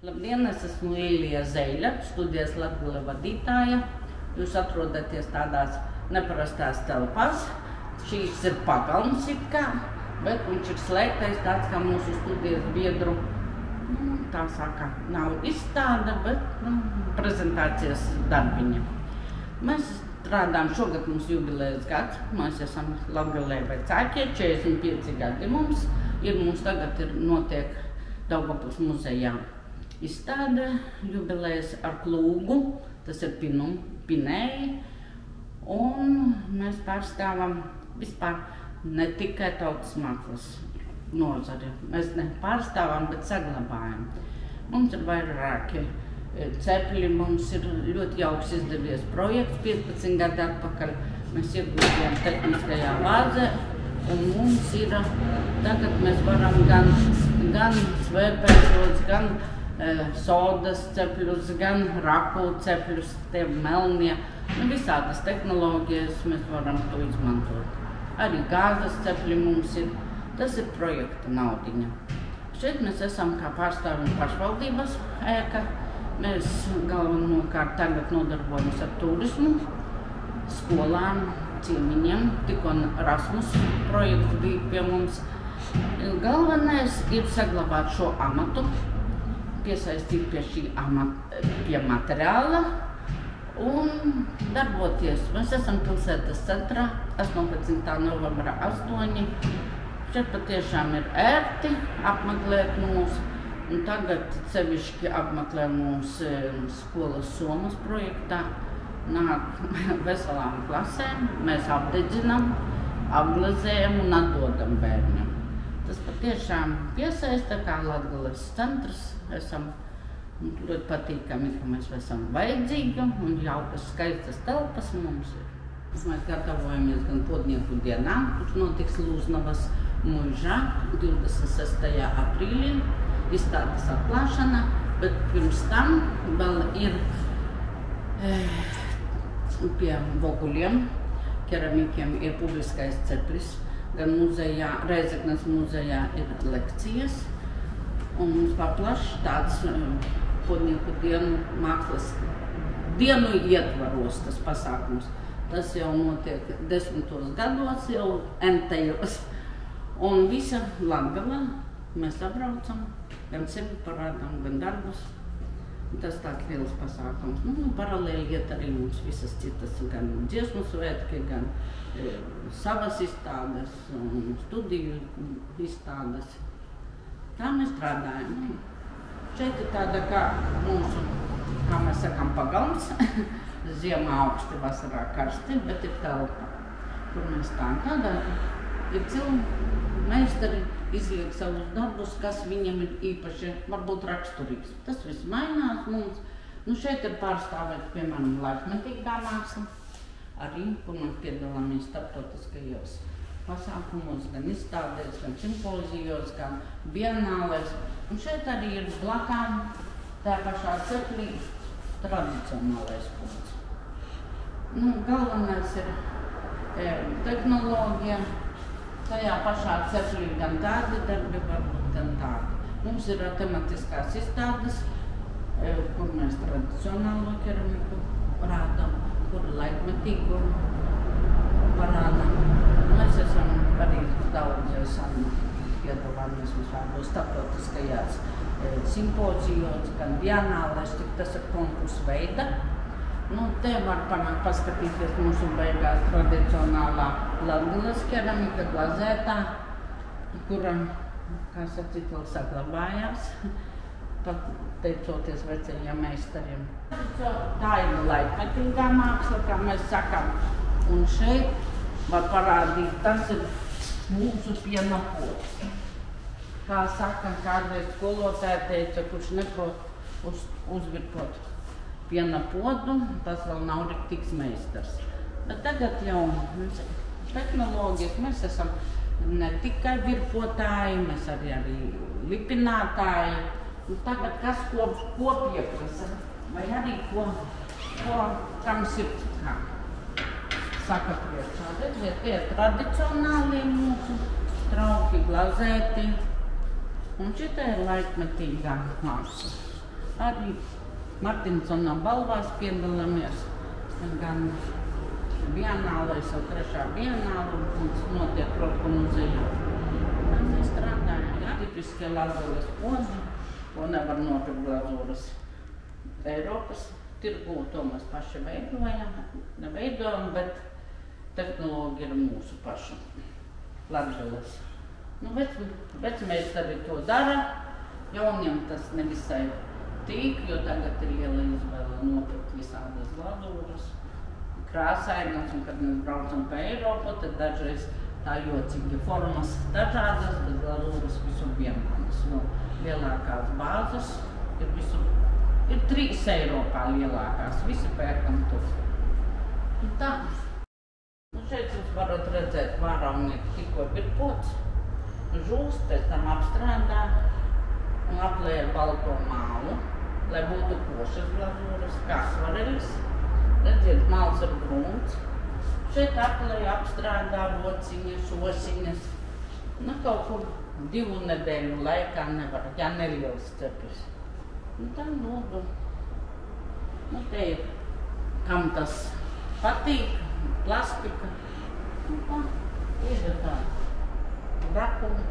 Labdien, es esmu Līlija Zeļa, studijas Latgale vadītāja. Jūs atrodaties tādās neparastās telpās. Šīs ir pagalms it kā, bet viņš ir slēgtais tāds kā mūsu studijas biedru. Tā saka, nav izstāde, bet prezentācijas darbiņa. Mēs strādājam, šogad mums jubilejas gads. Mēs esam Latgalē vecākie, 45 gadi mums. Mums tagad notiek Daugavpils muzejā izstāde jubilejas ar klūgu, tas ir Pinēji, un mēs pārstāvam vispār ne tikai tautas mākslas nozari. Mēs ne pārstāvam, bet saglabājam. Mums ir vairāki cepļi, mums ir ļoti jauks izdevies projekts 15 gadu atpakaļ. Mēs ieguldījām tehniskajā bāzē, un mums ir, tagad mēs varam gan svēpēšos, gan sodas cepļus, gan raku cepļus, tie melnie. Visādas tehnoloģijas mēs varam to izmantot. Arī gāzes cepļi mums ir. Tas ir projekta naudiņa. Šeit mēs esam kā pārstāvjumi pašvaldības ēka. Mēs galvenokārt tagad nodarbojamies ar turismu, skolām, ciemiņiem. Tikko Rasmus projekts bija pie mums. Galvenais ir saglabāt šo amatu, piesaistīt pie šī pie materiāla un darboties. Mēs esam pilsētas centrā, 18. novembra 8. Šeit patiešām ir ērti apmeklēt mūs, un tagad sevišķi apmeklē mūs skolas Somas projektā. Nāk veselām klasēm, mēs apdedzinām, apglezējam un atdodam bērniem. Tas patiešām piesaista kā Latgales centrs. Esam ļoti patīkami, ka mēs esam vajadzīgi un jaukas, skaistas telpas mums ir. Mēs gatavojamies gan Podnieku dienām, kurš notiks Lūznavas muižā 26. aprīlī, izstādes atklāšana, bet pirms tam vēl ir pie Voguļiem, keramikiem ir publiskais ceplis. Gan muzejā, Rēzeknes muzejā ir lekcijas, un mums paplašs tāds Podnieku dienu mākslas dienu ietvaros tas pasākums. Tas jau notiek 10. gados, jau entajos. Un visa Latgala mēs apbraucam, gan sevi parādām, gan darbus. Tas tāds liels pasākums. Paralēli iet arī mums visas citas, gan dziesmu svētki, gan savas izstādes un studiju izstādes. Tā mēs strādājam. Šeit ir tāda kā mūsu, kā mēs sakām, pagalms. Ziemā augsti, vasarā karsti, bet ir telpa, kur mēs tādā ir meistari izliek savus darbus, kas viņam ir īpaši, varbūt raksturīgs. Tas viss mainās mums. Šeit ir pārstāvēt, piemēram, laikmetīgā māksla, arī, kur mēs piedalāmies starptautiskajos pasākumos, gan izstādēs, gan simpozijos, gan bienālēs. Un šeit arī ir blakām tā pašā ceplī tradicionālais punkts. Galvenais ir tehnoloģija. Tajā pašā ceplī gan tādi darbi, varbūt gan tādi. Mums ir tematiskās izstādes, kur mēs tradicionālo keramiku parādām, kur laikmetīgo parādām. Mēs esam arī daudz piedalāmies visādos starptautiskajās simpozijos, gan bienālēs, tik tas ir konkursu veida. Te var paskatīties mūsu beigās tradicionālā Latgales keramika glazētā, kura, kā sacīt, vēl saglabājās, pateicoties vecajiem meistariem. Tā ir laikmetīgā māksla, kā mēs sakām, un šeit var parādīt, tas ir mūsu piena pods. Kā saka, kādreiz skolotāja teica, kurš neprot uzvirpot piena podu, tas vēl nav riktīgs meistars. Bet tagad jau tehnoloģijas, mēs esam ne tikai virpotāji, mēs arī lipinātāji. Tagad kas ko pieprasa, vai arī kam sirds kā saka priekšā. Redziet, tie ir tradicionālie mūsu trauki glazēti, un šitā ir laikmetīgā māksla. Arī Martinsona balvās piedalāmies. Gan bienālais, jau 3. bienāla, mums notiek Roku muzejā. Mēs strādājam, tipiskie Latgales podi, ko nevar nopirkt glazūras Eiropas tirgū, to mēs paši neveidojam, bet tehnoloģija ir mūsu paša Latgales. Vecmeistari to dara, jauniem tas nevisai tīk, jo tagad ir liela izvēle nopirkt visādas glazūras, krāsainas, un kad mēs braucam pa Eiropu, tad dažreiz tā jocīgi formas dažādas, bet glazūras visur vienādas. Jo lielākās bāzes ir visur, ir 3 Eiropā lielākās, visi pērkam tur. Un tā. Šeit jūs varat redzēt vārāvnieku tikko virpots, žūst, pēc tam apstrādā un aplēja balto mālu, lai būtu košas glazūras, kā svarelis. Redziet, mals ir grunts. Šeit aplēja apstrādā rociņas, osiņas. Kaut kur 2 nedēļu laikā nevar, ja neliels cepis. Tā lūdzu. Te ir, kam tas patīk, plastika. Tā, ir tā rakumi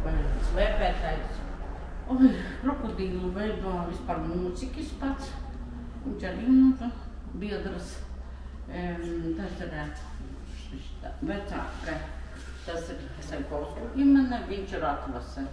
vai svēpētājs. Krokodīlu veido vispār mūzikas pats. Viņš arī biedras. Tas ir vecākai. Tas ir Senkovsku ģimene, viņš ir atvase.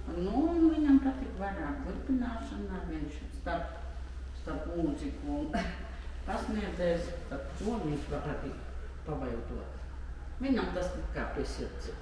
Viņam patīk vairāk virpināšanā, viņš starp mūziku un pasniedzējs, tad to viņš var arī paveidot. Viņam tas kā pie sirds ir.